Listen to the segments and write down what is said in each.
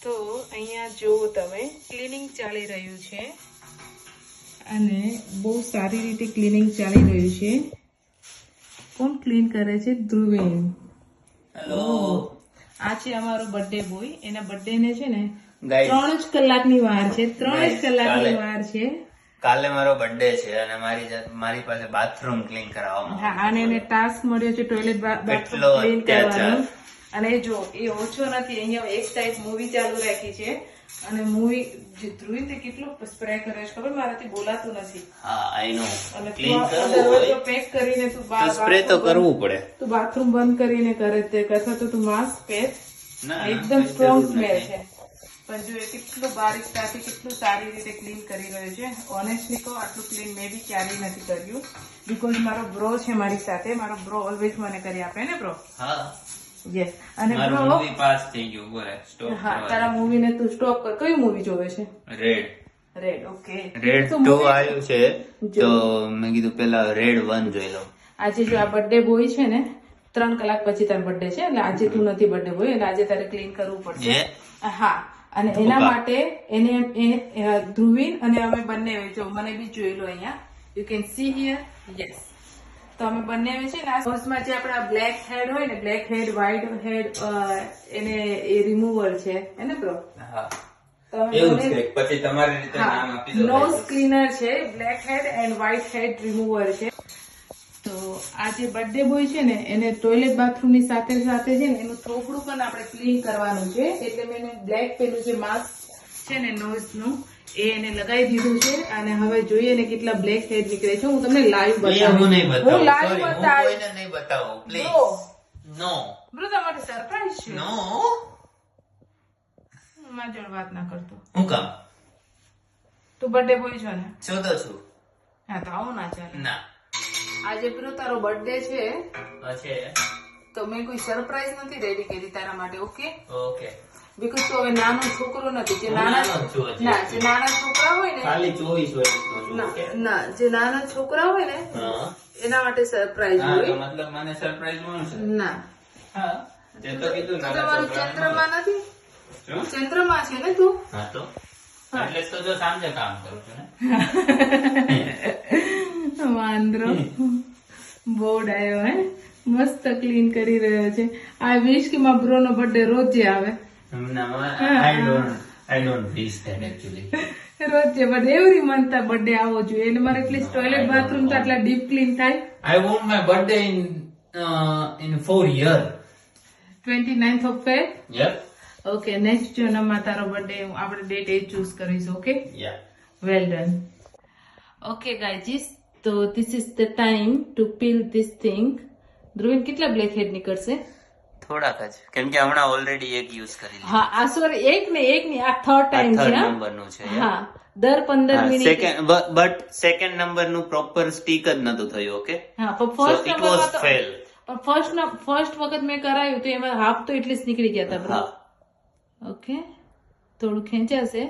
તો અહીંયા જો તમે ક્લીનિંગ ચાલી રહ્યું છે અને બહુ સારી રીતે ક્લીનિંગ ચાલી રહ્યું છે. કોણ ક્લીન કરે છે? ધ્રુવીન. હેલો. આ છે અમારો બર્થડે બોય. એના બર્થડે ને છે ને 3 જ કલાકની વાર છે. 3 જ કલાકની વાર છે. કાલે મારો બર્થડે છે અને મારી પાસે બાથરૂમ ક્લીન કરાવવામાં. હા, અને એને ટાસ્ક મળ્યો છે ટોયલેટ બાથરૂમ ક્લીન કરવાનો. અને જો એ ઓછો નથી. અહીંયા એક સાઈડ મૂવી ચાલુ રાખી છે અને મૂવી જે ધ્રુવી તે કેટલો સ્પ્રે કરે છે ખબર? મારાથી બોલાતું નથી. હા, આઈ નો. અને ક્લીન કરવું દરવાજો હોય પેક કરીને તું સ્પ્રે તો કરવું પડે. તું બાથરૂમ બંધ કરીને કરે તે અથવા તો તું માસ્ક પહેર. ના, એકદમ સ્ટ્રોંગ સ્મેલ છે. પણ જો એ કેટલું બારીકતાથી કેટલું સારી રીતે ક્લીન કરી રહ્યો છે. ઓનેસ્ટલી કહો, આટલું ક્લીન મેં બી ક્યારેય નથી કર્યું. બીકોઝ મારો બ્રો છે મારી સાથે. મારો બ્રો ઓલવેઝ મને કરી આપે ને બ્રો. હા. યસ. અને મારું બ્રો, મૂવી પાસ થઈ ગયું. બોલે સ્ટોપ. હા, તારા મૂવી ને તું સ્ટોપ કર. કયું મૂવી જોવે છે? રેડ. રેડ. ઓકે. રેડ 2 આવ્યું છે તો મેં કીધું પેલા રેડ 1 જોઈ લઉં. આજે જો આ બર્થડે બોય છે ને 3 કલાક પછી તારો બર્થડે છે એટલે આજે તું નથી બર્થડે બોય એટલે આજે તારે ક્લીન કરવું પડશે. હા, અને એના માટે એને ધ્રુવીન અને અમે બંને જો મને બી જોઈ લો અહીંયા. You can see here. Yes. તો અમે બંને છે ને આ સોસમાં જે આપણા બ્લેક હેડ હોય ને, બ્લેક હેડ, વ્હાઈટ હેડ, એને એ રિમૂવર છે એને બ્રો. હા, એવું છે. પછી તમારી રીતે નામ આપી દો. નોઝ ક્લીનર છે, black head and white head remover છે. તો આ જે બર્થડે બોય છે ને એને ટોયલેટ બાથરૂમ ની સાથે સાથે છે ને એનું થોપડું પણ આપણે ક્લીન કરવાનું છે. એટલે મેં એને બ્લેક પેલું જે માસ્ક છે ને નોઝ નું એ એને લગાવી દીધું છે. અને હવે જોઈએ ને કેટલા બ્લેક હેડ નીકળે છે. હું તમને લાઈવ બતાવું. હું નહીં બતાવું. હું લાઈવ Sorry, હું બતાવીશ. કોઈને નહીં બતાવું. Bro, please. નો. બ્રો તમારે સરપ્રાઈઝ છે. નો. મારી જોડે વાત ના કરતો. હું કામ? તું બર્થડે બોય છો ને? શું તો છું? હા, તો આવું ના ચાલે. ના. આજે બ્રો તારો બર્થડે છે છે. તો મેં કોઈ સરપ્રાઈઝ નથી રેડી કરી તારા માટે. ઓકે? ઓકે. બીકોઝ તું હવે નાનો છોકરો નથી. જે હું નાના નાનો જ છું હજી. ના, જે નાના છોકરા હોય ને, ખાલી 24 વર્ષનો છું. ના ઓકે. ના, જે નાના છોકરા હોય ને હા. એના માટે સરપ્રાઈઝ હા, તો હોય. મતલબ મને સરપ્રાઈઝ મળશે. ના, હા. તે તો કીધું તું નાના તમારું છોકરાને ચંદ્રમાં નથી? શું? ચંદ્રમાં છે ને તું? હા તો એટલે તો જો સાંજે કામ કરું છું ને. વાંદરો બહુ ડાયો હે. મસ્ત ક્લીન કરી રહ્યો છે. આ વિશ કે મારા બ્રો નો બર્થડે રોજ આવે. I don't wish that actually. રોજ બટ એવરી મંથ આ બર્થડે આવવો જોઈએ. એટલે મારે એટલીસ્ટ ટોયલેટ બાથરૂમ તો આટલા ડીપ ક્લીન થાય. I want my birthday in 4 years. 29th of Feb. Yep. Okay, next જૂનમાં તારો બર્થડે આપણે ડેટ એ ચૂઝ કરીશું. Okay, Yeah. Well done. Okay guys, તો this is the time to peel this thing. Dhruvin કેટલા black હેડ નીકળશે? થોડાક જ કેમ કે હમણાં ઓલરેડી એક યુઝ કરી લીધું. હા, આ સોરી એક ને આ થર્ડ ટાઈમ છે. થર્ડ હા? નંબરનું છે. હા, દર 15 મિનિટ. બટ સેકન્ડ નંબરનું પ્રોપર સ્ટીક જ નતું થયું. ઓકે, હા, પણ so ફર્સ્ટ it નંબરમાં was તો fail. ફર્સ્ટ વખત મેં કરાયું તો એમાં હાફ તો એટલીસ્ટ નીકળી ગયા હતા બ્રો. હા. ઓકે, થોડું ખેંચાશે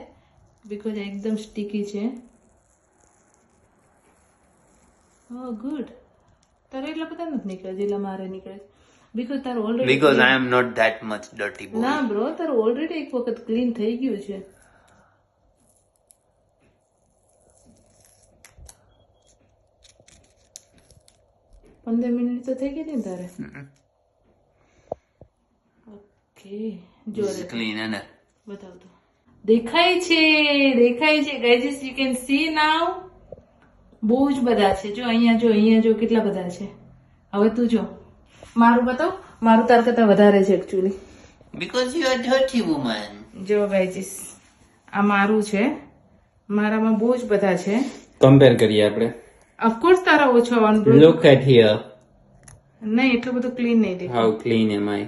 બીકોઝ એકદમ સ્ટીકી છે. ઓ ગુડ. તારે એટલા બધા નથી નીકળે જેટલા મારે નીકળે બીકોઝ તારું already Because I am not that much dirty boy. ના બ્રો, તારું ઓલરેડી એક વખત ક્લીન થઈ ગયું છે. પંદર મિનિટ તો થઈ ગઈ હતી ને તારે. ઓકે, જો This is clean, है બતાવ તો. દેખાય છે ગાઈઝ, યુ કેન સી નાઉ. બહુ જ બધા છે. જો અહીંયા જો કેટલા બધા છે. હવે તું જો મારું બતાવ. મારું તાર કરતા વધારે છે actually. Because you are dirty woman. જો ગાઈઝ, આ મારું છે. મારામાં બહુ જ બધા છે. કમ્પેર કરીએ આપણે. ઓફકોર્સ તારા ઓછો આવવાનું બ્રો. Look at here. નહીં, એટલું બધું ક્લીન નહીં દેખાય How clean am I?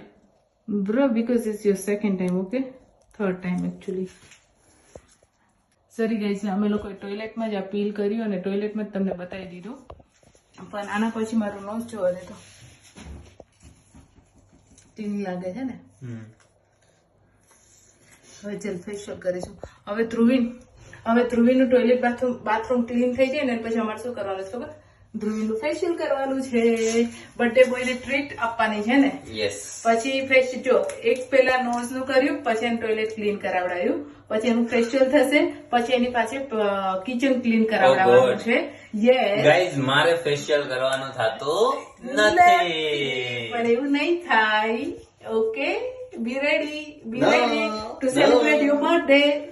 Bro, because it's your second time. Okay, third time actually. Sorry guys, અમે લોકોએ ટોયલેટમાં જ અપીલ કર્યું અને ટોયલેટમાં જ તમને બતાવી દીધું. પણ આના પછી મારું નોઝ જોવા દે તો ટીન લાગે છે ને. હવે જલ ફેશિયલ કરીશું. હવે ધ્રુવીનું ટોયલેટ બાથરૂમ ક્લીન થઈ જાય ને પછી અમારે શું કરવાનું છે ખબર? ધ્રુવીનું ફેશિયલ કરવાનું છે. બર્થડે બોયને ટ્રીટ આપવાની છે ને. યસ. પછી ફેશિયલ જો એક પેલા નોઝ નું કર્યું, પછી એનું ટોયલેટ ક્લીન કરાવડાયું, પછી એનું ફેશિયલ થશે, પછી એની પાસે કિચન ક્લીન કરાવડાવવાનું છે. યસ ગાઈઝ, મારે ફેશિયલ કરવાનું થતું નથી. પણ એવું નહીં થાય. Okay, be ready to celebrate your birthday.